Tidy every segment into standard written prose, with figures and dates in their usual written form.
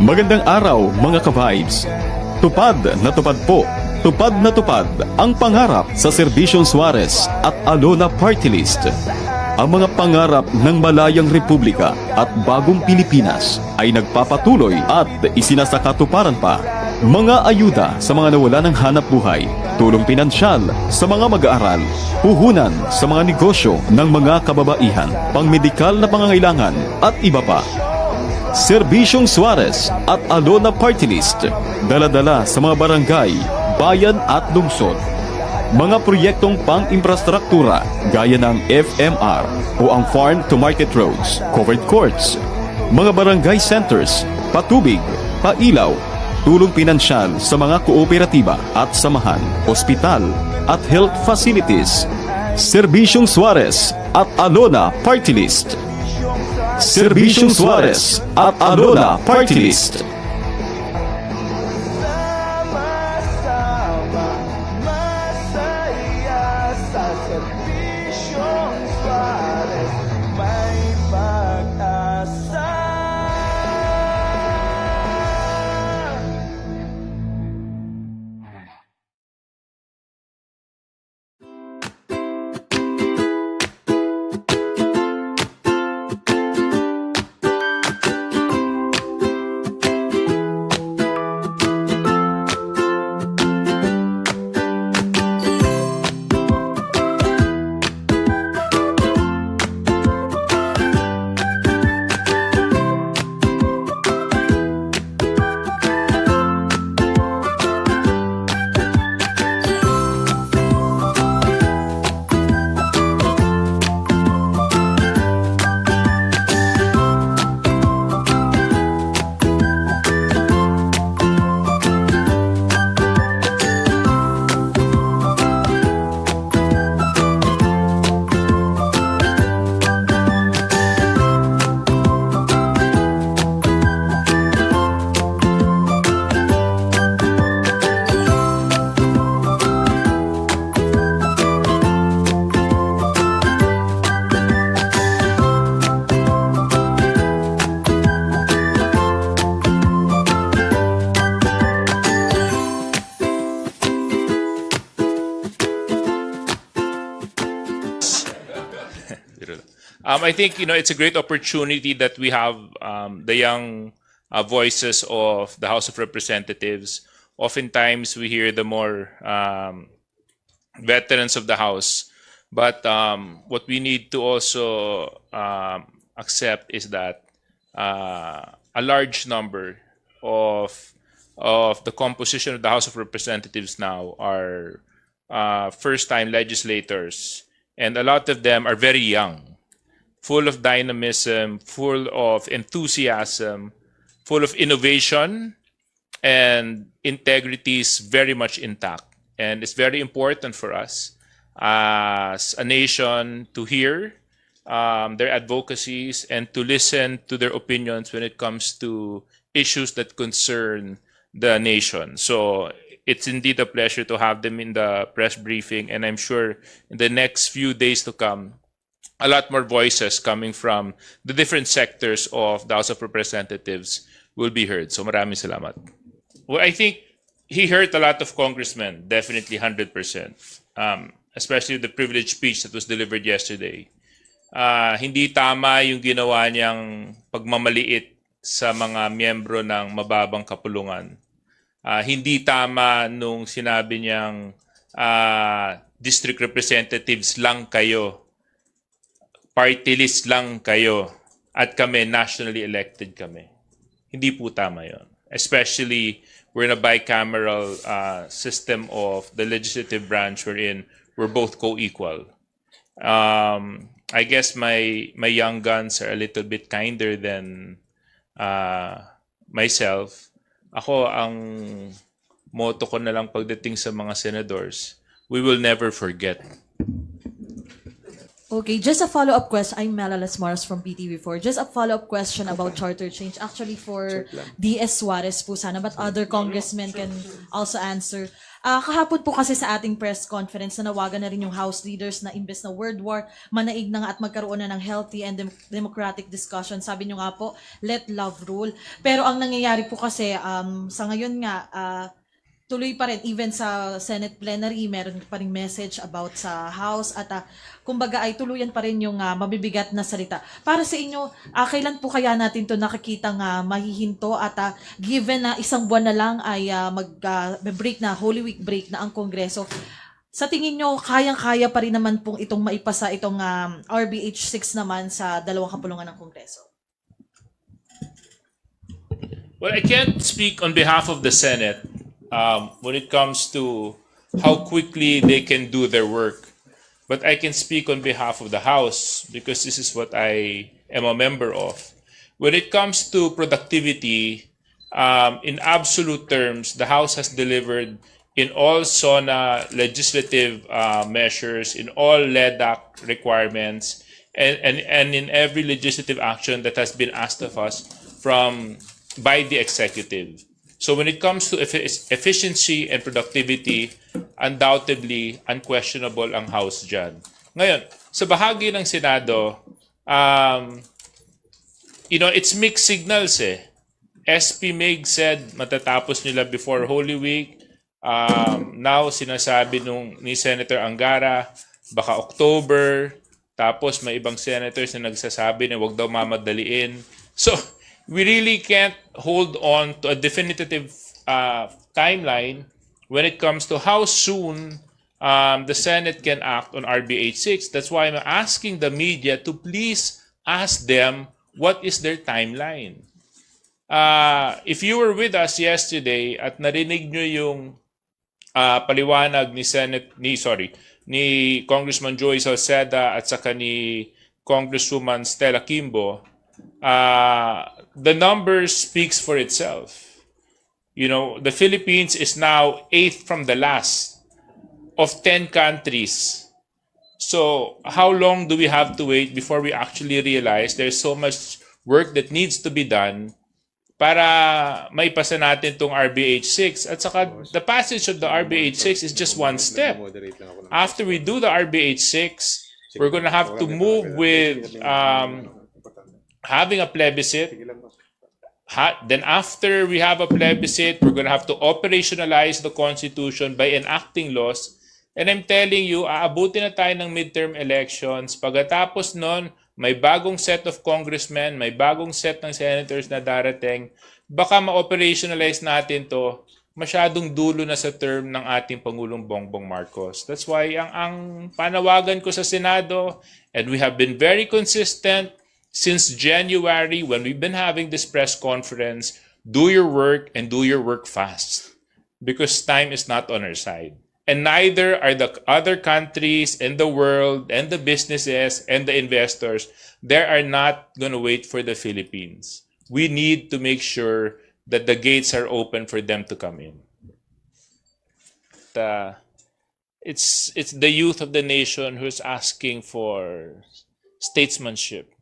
Magandang araw mga ka-vibes. Tupad na tupad po. Tupad na tupad ang pangarap sa Serbisyong Suarez at Alona Party List. Ang mga pangarap ng malayang republika at bagong Pilipinas ay nagpapatuloy at isinasakatuparan pa. Mga ayuda sa mga nawala ng hanap buhay, tulong pinansyal sa mga mag-aaral, puhunan sa mga negosyo ng mga kababaihan, pangmedikal na pangangailangan at iba pa. Serbisyong Suarez at Alona Party List, dala-dala sa mga barangay, bayan at lungsod. Mga proyektong pang-imprastruktura gaya ng FMR o ang Farm to Market Roads, covered courts, mga barangay centers, patubig, pailaw, tulong pinansyal sa mga kooperatiba at samahan, ospital at health facilities. Serbisyong Suarez at Alona Party List. Serbisyong Suarez at Alona Party List. Serbisyong Suarez, may pag-asa. I think it's a great opportunity that we have the young voices of the House of Representatives. Oftentimes we hear the more veterans of the House, but what we need to also accept is that a large number of the composition of the House of Representatives now are first-time legislators, and a lot of them are very young, full of dynamism, full of enthusiasm, full of innovation, and integrity is very much intact. And it's very important for us as a nation to hear their advocacies and to listen to their opinions when it comes to issues that concern the nation. So it's indeed a pleasure to have them in the press briefing, and I'm sure in the next few days to come, a lot more voices coming from the different sectors of the House of Representatives will be heard. So maraming salamat. Well, I think he heard a lot of congressmen, definitely 100%, especially the privileged speech that was delivered yesterday. Hindi tama yung ginawa niyang pagmamaliit sa mga miyembro ng mababang kapulungan. Hindi tama nung sinabi niyang district representatives lang kayo, party list lang kayo, at kami, nationally elected kami. Hindi po tama yun. Especially, we're in a bicameral system of the legislative branch wherein we're both co-equal. I guess my young guns are a little bit kinder than myself. Ako, ang motto ko na lang pagdating sa mga senadors, we will never forget. Okay, just a follow-up question. I'm Malalas Mars from PTV4. Just a follow-up question about charter change. Actually, for DS Suarez po sana, but other congressmen can also answer. Kahapon po kasi sa ating press conference, nanawagan na rin yung House leaders na imbes na word war, manaig na nga at magkaroon na ng healthy and democratic discussion. Sabi nyo nga po, let love rule. Pero ang nangyayari po kasi, sa ngayon nga, tuloy pa rin even sa Senate plenary meron pa ring message about sa House at kumbaga ay tuluyan pa rin yung mabibigat na salita. Para sa inyo, kailan po kaya natin to nakikita nga mahihinto at given na isang buwan na lang ay mag-break na, Holy Week break na ang Kongreso. Sa tingin nyo, kayang-kaya pa rin naman pong itong maipasa itong RBH 6 naman sa dalawang kapulungan ng Kongreso? Well, I can't speak on behalf of the Senate when it comes to how quickly they can do their work. But I can speak on behalf of the House because this is what I am a member of. When it comes to productivity, in absolute terms, the House has delivered in all SONA legislative measures, in all LEDAC requirements, and in every legislative action that has been asked of us by the executive. So when it comes to efficiency and productivity, undoubtedly, unquestionable ang House dyan. Ngayon, sa bahagi ng Senado, it's mixed signals eh. SP Mig said matatapos nila before Holy Week. Now, sinasabi ni Senator Angara, baka October. Tapos may ibang senators na nagsasabi na wag daw mamadaliin. So, we really can't hold on to a definitive timeline when it comes to how soon the Senate can act on RBH 6. That's why I'm asking the media to please ask them what is their timeline. If you were with us yesterday at narinig nyo yung paliwanag ni Congressman Joy Salceda at saka ni Congresswoman Stella Kimbo, the numbers speaks for itself. The Philippines is now 8th from the last of 10 countries. So how long do we have to wait before we actually realize there's so much work that needs to be done para maipasa natin tong RBH 6? At saka the passage of the RBH 6 is just one step. After we do the RBH 6, we're going to have to move with having a plebiscite. Then after we have a plebiscite, we're going to have to operationalize the Constitution by enacting laws. And I'm telling you, aabutin na tayo ng midterm elections. Pagkatapos nun, may bagong set of congressmen, may bagong set ng senators na darating. Baka ma-operationalize natin to, masyadong dulo na sa term ng ating Pangulong Bongbong Marcos. That's why ang panawagan ko sa Senado, and we have been very consistent since January when we've been having this press conference, do your work and do your work fast because time is not on our side. And neither are the other countries in the world and the businesses and the investors. They are not going to wait for the Philippines. We need to make sure that the gates are open for them to come in. It's the youth of the nation who's asking for statesmanship.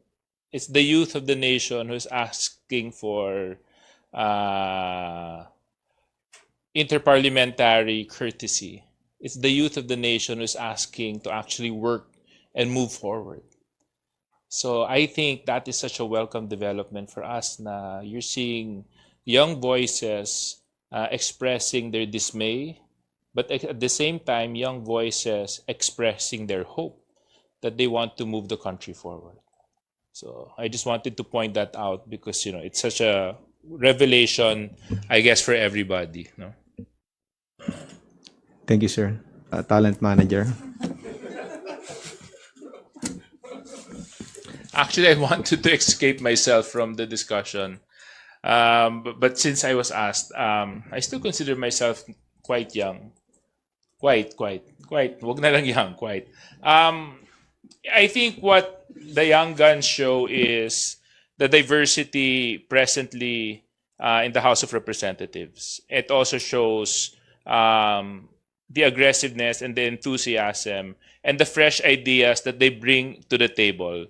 It's the youth of the nation who's asking for interparliamentary courtesy. It's the youth of the nation who's asking to actually work and move forward. So I think that is such a welcome development for us na you're seeing young voices expressing their dismay, but at the same time, young voices expressing their hope that they want to move the country forward. So I just wanted to point that out because, it's such a revelation, I guess, for everybody. No? Thank you, sir. Talent manager. Actually, I wanted to escape myself from the discussion. But since I was asked, I still consider myself quite young. Quite. Wag na lang young, quite. I think what the young guns show is the diversity presently in the House of Representatives. It also shows the aggressiveness and the enthusiasm and the fresh ideas that they bring to the table.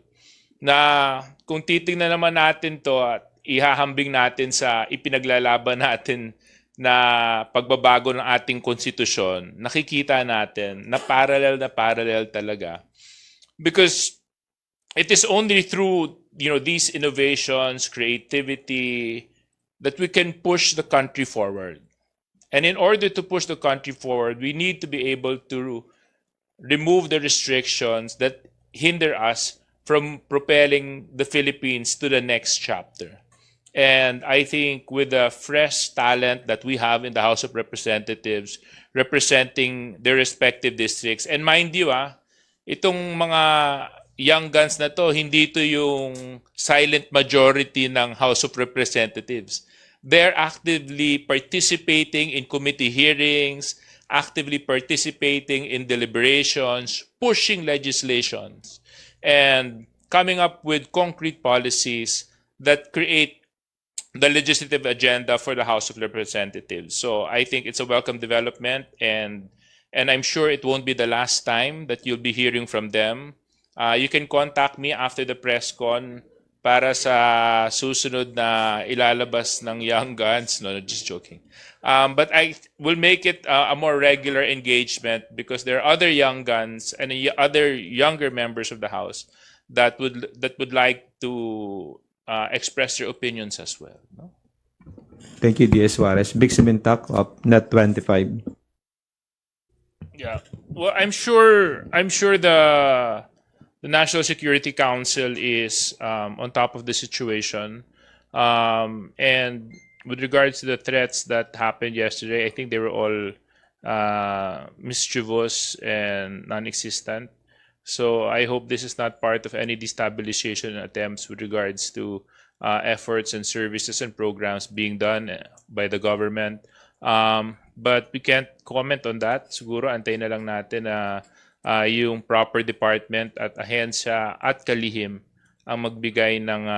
Na kung titingnan naman natin to at ihahambing natin sa ipinaglalaban natin na pagbabago ng ating konstitusyon, nakikita natin na parallel talaga. Because it is only through these innovations, creativity, that we can push the country forward. And in order to push the country forward, we need to be able to remove the restrictions that hinder us from propelling the Philippines to the next chapter. And I think with the fresh talent that we have in the House of Representatives representing their respective districts, and mind you, itong mga young guns na to, hindi to yung silent majority ng House of Representatives. They're actively participating in committee hearings, actively participating in deliberations, pushing legislations, and coming up with concrete policies that create the legislative agenda for the House of Representatives. So I think it's a welcome development, and I'm sure it won't be the last time that you'll be hearing from them. You can contact me after the press con para sa susunod na ilalabas ng Young Guns. No, just joking. But I will make it a more regular engagement because there are other young guns and other younger members of the House that would like to express their opinions as well. No? Thank you, DS Suarez. Big Simintak of Net 25. Yeah. Well, I'm sure the National Security Council is on top of the situation. And with regards to the threats that happened yesterday, I think they were all mischievous and non-existent. So I hope this is not part of any destabilization attempts with regards to efforts and services and programs being done by the government. But we can't comment on that. Siguro antayin na lang natin na yung proper department at ahensya at kalihim ang magbigay ng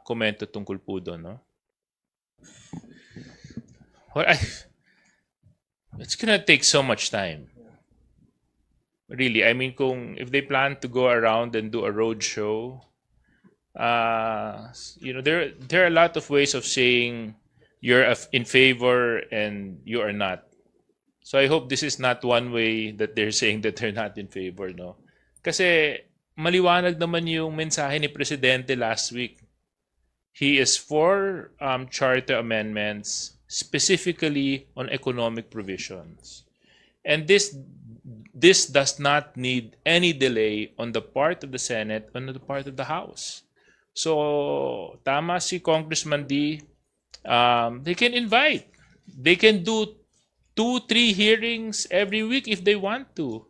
komento tungkol po doon, no? Well, it's gonna take so much time. Really, I mean, if they plan to go around and do a road show, there are a lot of ways of saying you're in favor and you are not. So I hope this is not one way that they're saying that they're not in favor, no? Kasi maliwanag naman yung mensahe ni Presidente last week. He is for charter amendments, specifically on economic provisions. And this does not need any delay on the part of the Senate, on the part of the House. So, tama si Congressman D. They can invite. They can do 2-3 hearings every week if they want to.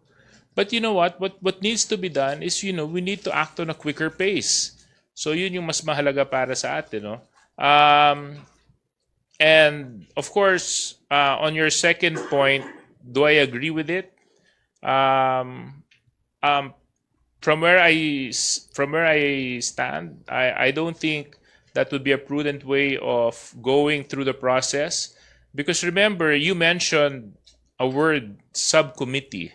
But you know what? What needs to be done is, we need to act on a quicker pace. So, yun yung mas mahalaga para sa atin, no? And of course, on your second point, do I agree with it? From where I stand, I don't think that would be a prudent way of going through the process. Because remember, you mentioned a word, subcommittee.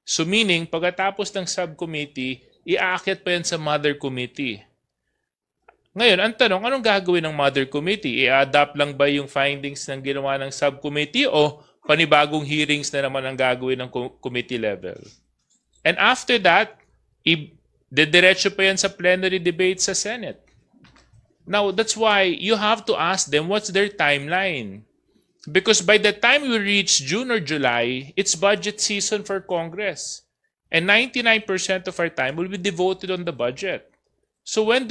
So meaning, pagkatapos ng subcommittee, iaakit pa yan sa mother committee. Ngayon, ang tanong, anong gagawin ng mother committee? I-adapt lang ba yung findings ng ginawa ng subcommittee o panibagong hearings na naman ang gagawin ng committee level? And after that, diretso pa yan sa plenary debate sa Senate. Now, that's why you have to ask them what's their timeline. Because by the time we reach June or July, it's budget season for Congress. And 99% of our time will be devoted on the budget. So when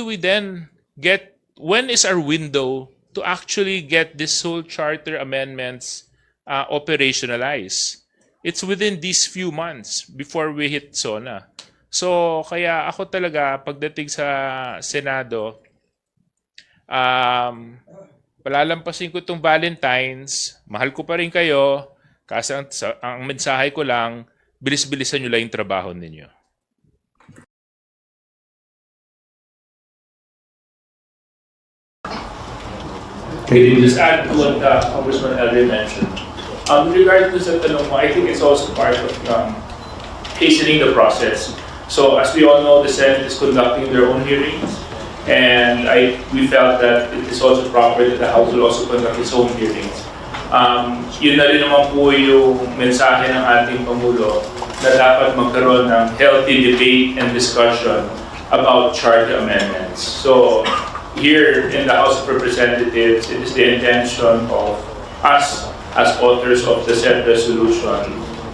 is our window to actually get this whole charter amendments operationalized? It's within these few months before we hit SONA. So kaya ako talaga pagdating sa Senado, palalampasin ko itong Valentine's, mahal ko pa rin kayo, kasi ang mensahe ko lang, bilis-bilisan nyo lang yung trabaho ninyo. Can you just add to what Congressman Elry mentioned? With regard to sa tanong mo, I think it's also part of hastening the process. So as we all know, the Senate is conducting their own hearings, and we felt that it is also proper that the House will also conduct its own hearings. Yun na rin naman po yung mensahe ng ating Pangulo na dapat magkaroon ng healthy debate and discussion about charter amendments. So here in the House of Representatives, it is the intention of us as authors of the said resolution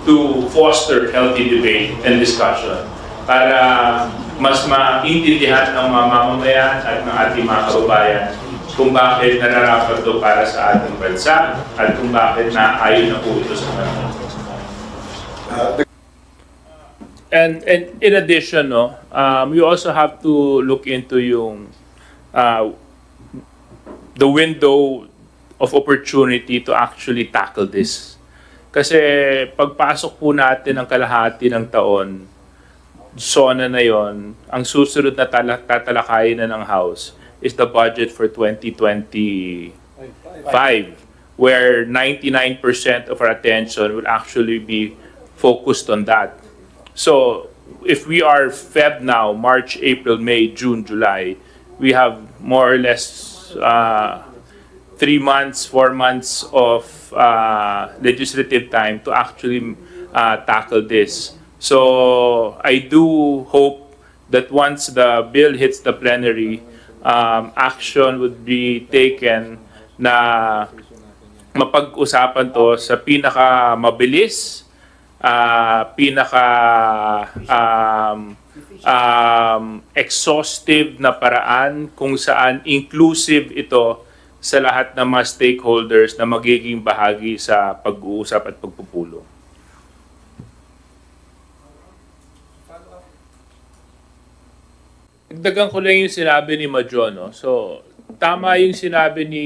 to foster healthy debate and discussion para mas maintindihan ng mga mamamayan at ng ating mga kababayan kung bakit nararapat ito para sa ating bansa at kung bakit naayon na po ito sa kanila. And in addition, you also have to look into yung the window of opportunity to actually tackle this. Kasi pagpasok po natin ng kalahati ng taon, zona na yon, ang susunod na tatalakayin na ng House is the budget for 2025, where 99% of our attention will actually be focused on that. So if we are Feb now, March, April, May, June, July, we have more or less 3 months, 4 months of legislative time to actually tackle this. So I do hope that once the bill hits the plenary, action would be taken na mapag-usapan to sa pinaka mabilis, pinaka exhaustive na paraan kung saan inclusive ito sa lahat ng mga stakeholders na magiging bahagi sa pag-uusap at pagpupulong. Dagdagan ko lang yung sinabi ni Madjo, no? So, tama yung sinabi ni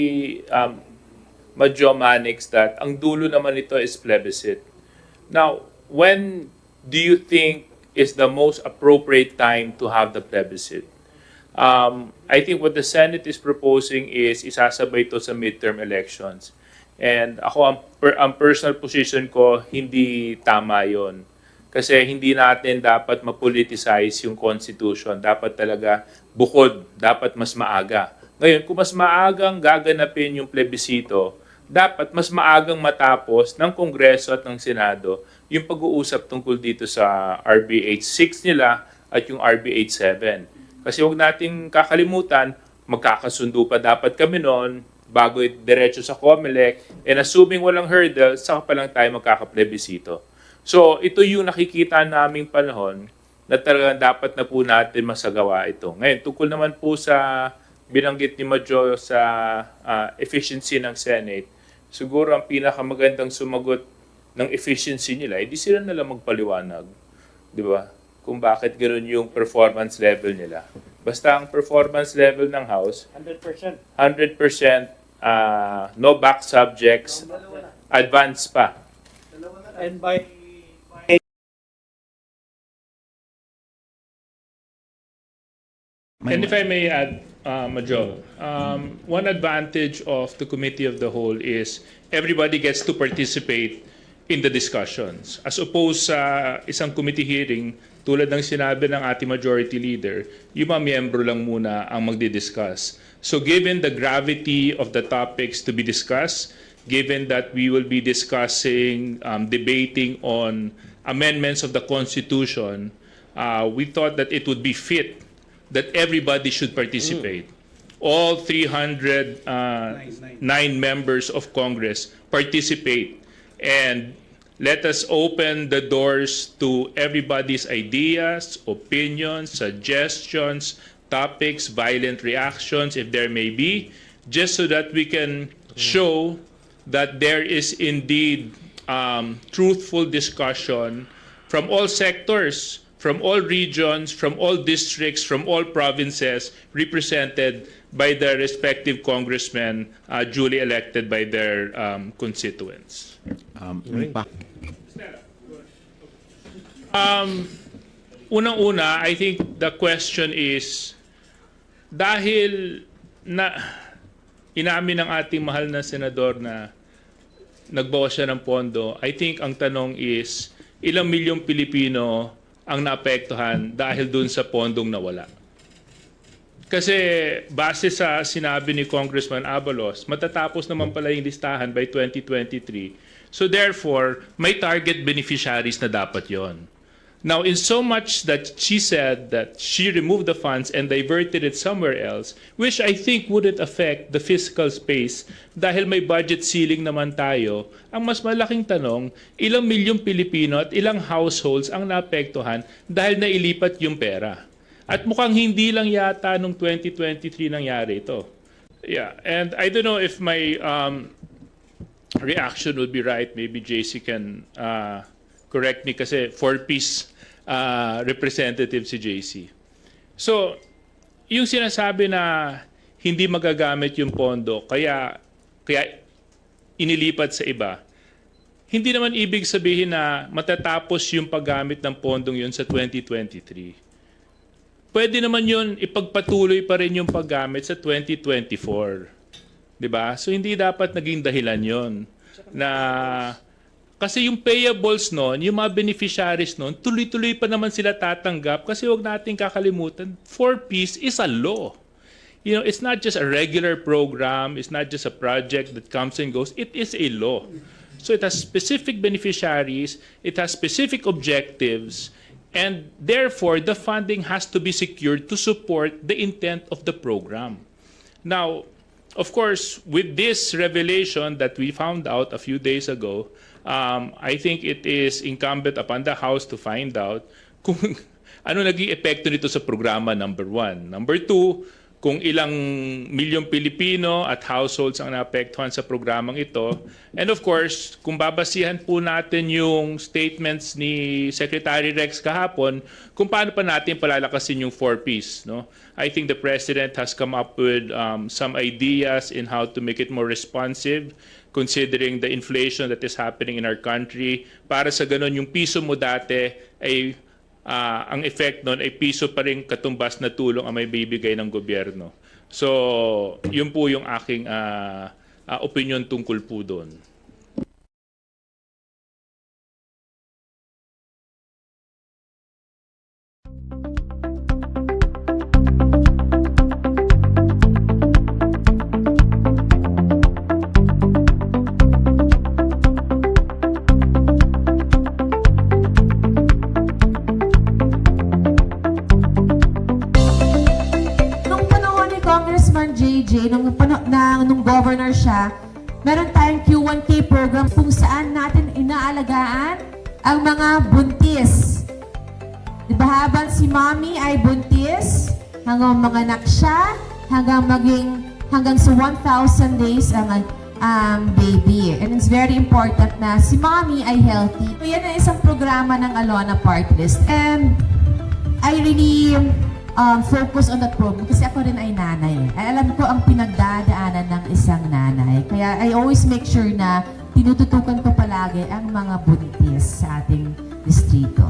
Madjo Manix that ang dulo naman ito is plebiscite. Now, when do you think is the most appropriate time to have the plebiscite? I think what the Senate is proposing is isasabay ito sa midterm elections. And ako, ang personal position ko, hindi tama yon. Kasi hindi natin dapat mapoliticize yung Constitution. Dapat talaga bukod, dapat mas maaga. Ngayon, kung mas maagang gaganapin yung plebisito, dapat mas maagang matapos ng Kongreso at ng Senado yung pag-uusap tungkol dito sa RB 86 nila at yung RB 87. Kasi huwag nating kakalimutan, magkakasundo pa dapat kami noon bago diretso sa COMELEC, and assuming walang hurdle, saka pa lang tayo magkakaplebisito. So ito yung nakikita naming panahon na talagang dapat na po natin masagawa ito. Ngayon, tungkol naman po sa binanggit ni Madjo sa efficiency ng Senate, siguro ang pinakamagandang sumagot ng efficiency nila, hindi sila nalang magpaliwanag. Di ba? Kung bakit ganoon yung performance level nila. Basta ang performance level ng House, 100%, no back subjects, advance pa. And by And if I may add, Madjo, one advantage of the Committee of the Whole is everybody gets to participate in the discussions. As opposed sa isang committee hearing, tulad ng sinabi ng ating majority leader, yung mga miyembro lang muna ang magdi-discuss. So given the gravity of the topics to be discussed, given that we will be discussing, debating on amendments of the Constitution, we thought that it would be fit that everybody should participate. All 309 members of Congress participate, and let us open the doors to everybody's ideas, opinions, suggestions, topics, violent reactions, if there may be, just so that we can show that there is indeed truthful discussion from all sectors, from all regions, from all districts, from all provinces, represented by their respective congressmen duly elected by their constituents. Unang-una, I think the question is, dahil na inamin ng ating mahal na senador na nagbawas siya ng pondo, I think ang tanong is, ilang milyong Pilipino ang naapektuhan dahil dun sa pondong nawala? Kasi base sa sinabi ni Congressman Abalos, matatapos naman pala yung listahan by 2023. So therefore, may target beneficiaries na dapat yon. Now, in so much that she said that she removed the funds and diverted it somewhere else, which I think wouldn't affect the fiscal space dahil may budget ceiling naman tayo, ang mas malaking tanong, ilang milyong Pilipino at ilang households ang naapektuhan dahil nailipat yung pera. At mukhang hindi lang yata nung 2023 nangyari ito. Yeah, and I don't know if my reaction would be right. Maybe JC can correct me kasi four-piece representative si JC. So, yung sinasabi na hindi magagamit yung pondo, kaya inilipat sa iba, hindi naman ibig sabihin na matatapos yung paggamit ng pondong yun sa 2023. Pwede naman yun, ipagpatuloy pa rin yung paggamit sa 2024. Diba? So, hindi dapat naging dahilan yon na kasi yung payables noon, yung mga beneficiaries noon, tuloy-tuloy pa naman sila tatanggap kasi huwag natin kakalimutan, 4Ps is a law. You know, it's not just a regular program, it's not just a project that comes and goes, it is a law. So it has specific beneficiaries, it has specific objectives, and therefore the funding has to be secured to support the intent of the program. Now, of course, with this revelation that we found out a few days ago, I think it is incumbent upon the House to find out kung ano naging epekto nito sa programa, number 1. Number 2, kung ilang milyong Pilipino at households ang naapektuhan sa programang ito. And of course, kung babasihan po natin yung statements ni Secretary Rex kahapon, kung paano pa natin palalakasin yung 4Ps. No? I think the President has come up with some ideas in how to make it more responsive considering the inflation that is happening in our country. Para sa ganun, yung piso mo dati ay ang effect nun ay piso pa rin katumbas na tulong ang may bibigay ng gobyerno. So, yun po yung aking opinion tungkol po doon. Nung governor siya, meron tayong Q1K program kung saan natin inaalagaan ang mga buntis. Diba habang si mommy ay buntis, hanggang manganak siya, hanggang sa 1,000 days ang baby. And it's very important na si mommy ay healthy. So yan ang isang programa ng Alona Part List. And I really focus on that program kasi ako rin ay nanay. Ay alam ko ang pinagdadaanan ng isang nanay. Kaya I always make sure na tinututukan ko palagi ang mga buntis sa ating distrito.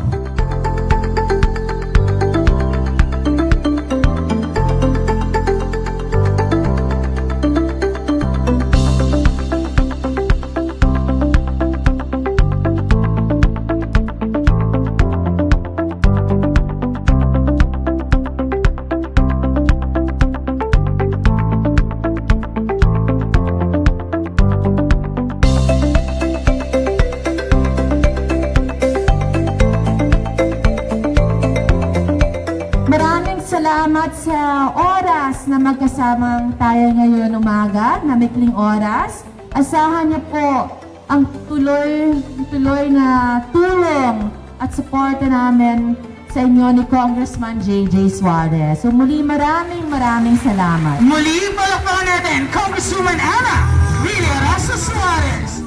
Salamat sa oras na magkasamang tayo ngayon umaga, na mikling oras. Asahan niyo po ang tuloy na tulong at suporta namin sa inyo ni Congressman J.J. Suarez. So muli maraming salamat. Muli palakpakan natin, Congresswoman Ana Suarez.